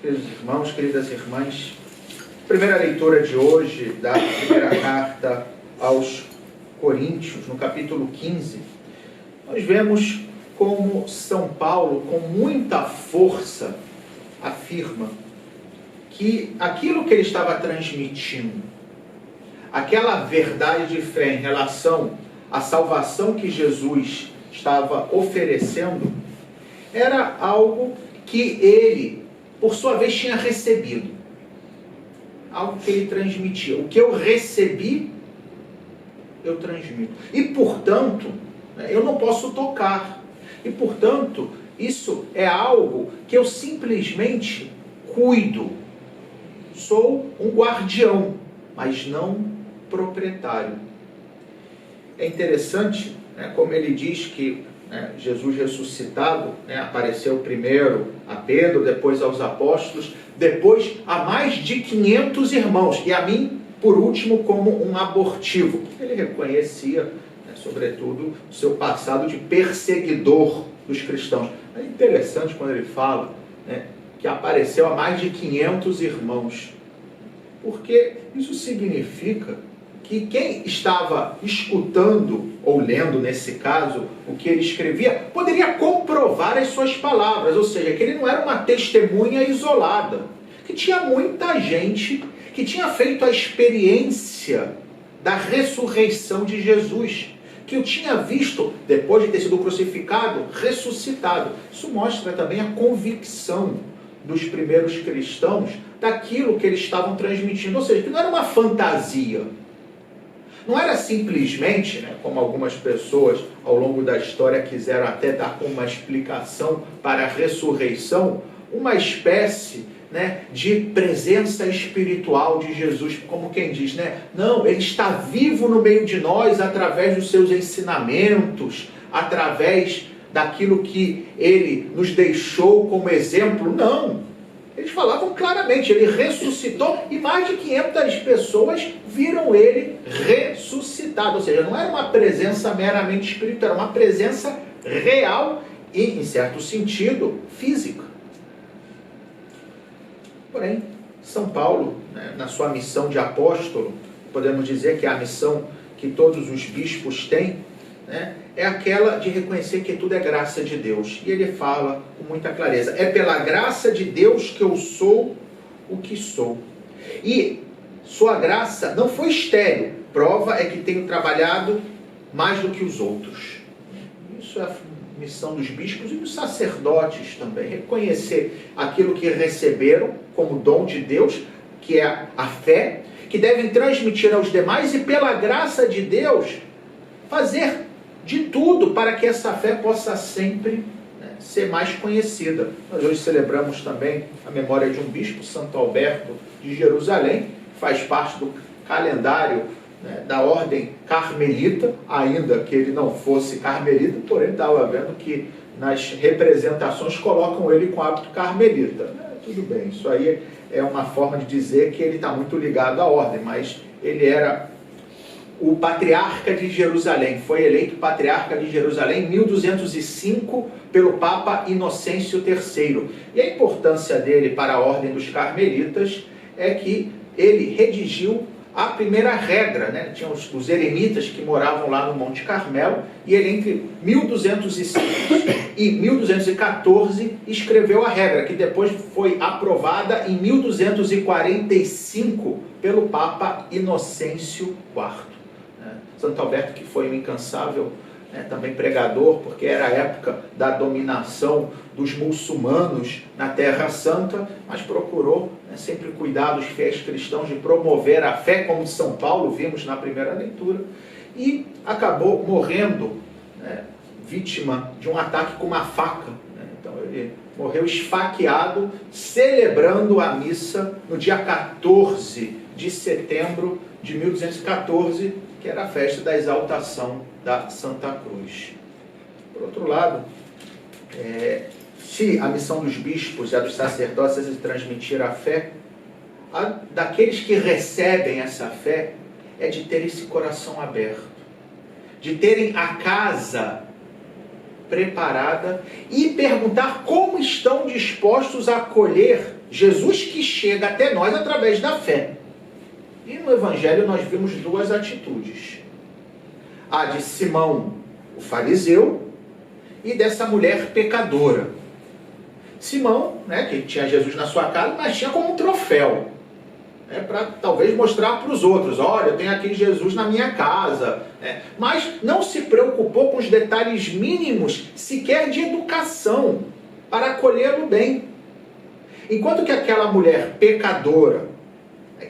Queridos irmãos, queridas irmãs, primeira leitura de hoje da primeira carta aos Coríntios, no capítulo 15, nós vemos como São Paulo, com muita força, afirma que aquilo que ele estava transmitindo, aquela verdade de fé em relação à salvação que Jesus estava oferecendo, era algo que ele, por sua vez, tinha recebido. Algo que ele transmitia. O que eu recebi, eu transmito. E, portanto, eu não posso tocar. E, portanto, isso é algo que eu simplesmente cuido. Sou um guardião, mas não proprietário. É interessante, como ele diz que Jesus ressuscitado apareceu primeiro a Pedro, depois aos apóstolos, depois a mais de 500 irmãos, e a mim, por último, como um abortivo. Ele reconhecia, sobretudo, o seu passado de perseguidor dos cristãos. É interessante quando ele fala que apareceu a mais de 500 irmãos, porque isso significa que quem estava escutando, ou lendo nesse caso, o que ele escrevia, poderia comprovar as suas palavras, ou seja, que ele não era uma testemunha isolada, que tinha muita gente que tinha feito a experiência da ressurreição de Jesus, que o tinha visto, depois de ter sido crucificado, ressuscitado. Isso mostra também a convicção dos primeiros cristãos daquilo que eles estavam transmitindo, ou seja, que não era uma fantasia. Não era simplesmente, como algumas pessoas ao longo da história quiseram até dar como uma explicação para a ressurreição, uma espécie de presença espiritual de Jesus, como quem diz, não, ele está vivo no meio de nós através dos seus ensinamentos, através daquilo que ele nos deixou como exemplo. Não. Eles falavam claramente, ele ressuscitou e mais de 500 pessoas viram ele ressuscitado. Ou seja, não era uma presença meramente espiritual, era uma presença real e, em certo sentido, física. Porém, São Paulo, na sua missão de apóstolo, podemos dizer que é a missão que todos os bispos têm, é aquela de reconhecer que tudo é graça de Deus. E ele fala com muita clareza: é pela graça de Deus que eu sou o que sou. E sua graça não foi estéril. Prova é que tenho trabalhado mais do que os outros. Isso é a missão dos bispos e dos sacerdotes também. Reconhecer aquilo que receberam como dom de Deus, que é a fé, que devem transmitir aos demais e, pela graça de Deus, fazer de tudo para que essa fé possa sempre ser mais conhecida. Nós hoje celebramos também a memória de um bispo, Santo Alberto de Jerusalém, que faz parte do calendário da ordem carmelita, ainda que ele não fosse carmelita, porém estava vendo que nas representações colocam ele com hábito carmelita. Tudo bem, isso aí é uma forma de dizer que ele está muito ligado à ordem, mas ele era o patriarca de Jerusalém, foi eleito patriarca de Jerusalém em 1205 pelo Papa Inocêncio III. E a importância dele para a ordem dos carmelitas é que ele redigiu a primeira regra, tinha os eremitas que moravam lá no Monte Carmelo, e ele entre 1205 e 1214 escreveu a regra, que depois foi aprovada em 1245 pelo Papa Inocêncio IV. Santo Alberto, que foi um incansável também pregador, porque era a época da dominação dos muçulmanos na Terra Santa, mas procurou sempre cuidar dos fiéis cristãos, de promover a fé, como São Paulo, vimos na primeira leitura, e acabou morrendo, vítima de um ataque com uma faca. Então ele morreu esfaqueado, celebrando a missa no dia 14 de setembro de 1214, que era a festa da exaltação da Santa Cruz. Por outro lado, se a missão dos bispos e a dos sacerdotes é de transmitir a fé, a daqueles que recebem essa fé é de ter esse coração aberto, de terem a casa preparada e perguntar como estão dispostos a acolher Jesus que chega até nós através da fé. E no Evangelho nós vimos duas atitudes. A de Simão, o fariseu, e dessa mulher pecadora. Simão, né, que tinha Jesus na sua casa, mas tinha como um troféu. Para talvez mostrar para os outros, olha, eu tenho aqui Jesus na minha casa. Mas não se preocupou com os detalhes mínimos, sequer de educação, para acolhê-lo bem. Enquanto que aquela mulher pecadora,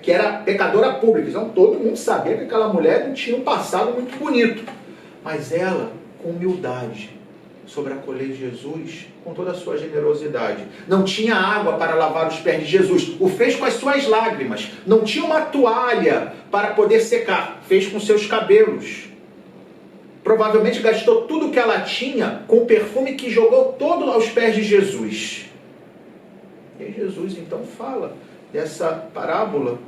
que era pecadora pública, então todo mundo sabia que aquela mulher não tinha um passado muito bonito, mas ela, com humildade, sobre acolher Jesus com toda a sua generosidade. Não tinha água para lavar os pés de Jesus, o fez com as suas lágrimas. Não tinha uma toalha para poder secar, fez com seus cabelos. Provavelmente gastou tudo que ela tinha com o perfume que jogou todo aos pés de Jesus. E aí Jesus então fala dessa parábola,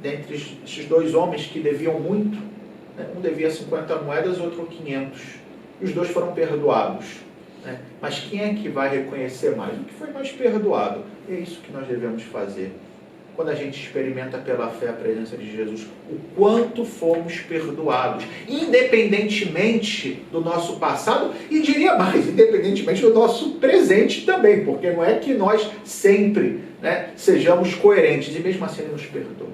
dentre esses dois homens que deviam muito. Um devia 50 moedas, outro 500. E os dois foram perdoados. Mas quem é que vai reconhecer mais? O que foi mais perdoado? E é isso que nós devemos fazer. Quando a gente experimenta pela fé a presença de Jesus, o quanto fomos perdoados, independentemente do nosso passado, e diria mais, independentemente do nosso presente também, porque não é que nós sempre sejamos coerentes, e mesmo assim Ele nos perdoa.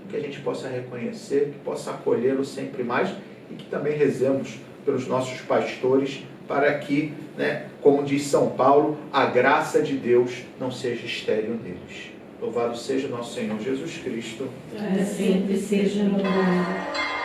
Que a gente possa reconhecer, que possa acolhê-lo sempre mais, e que também rezemos pelos nossos pastores, para que, como diz São Paulo, a graça de Deus não seja estéril neles. Louvado seja nosso Senhor Jesus Cristo. Para sempre seja louvado.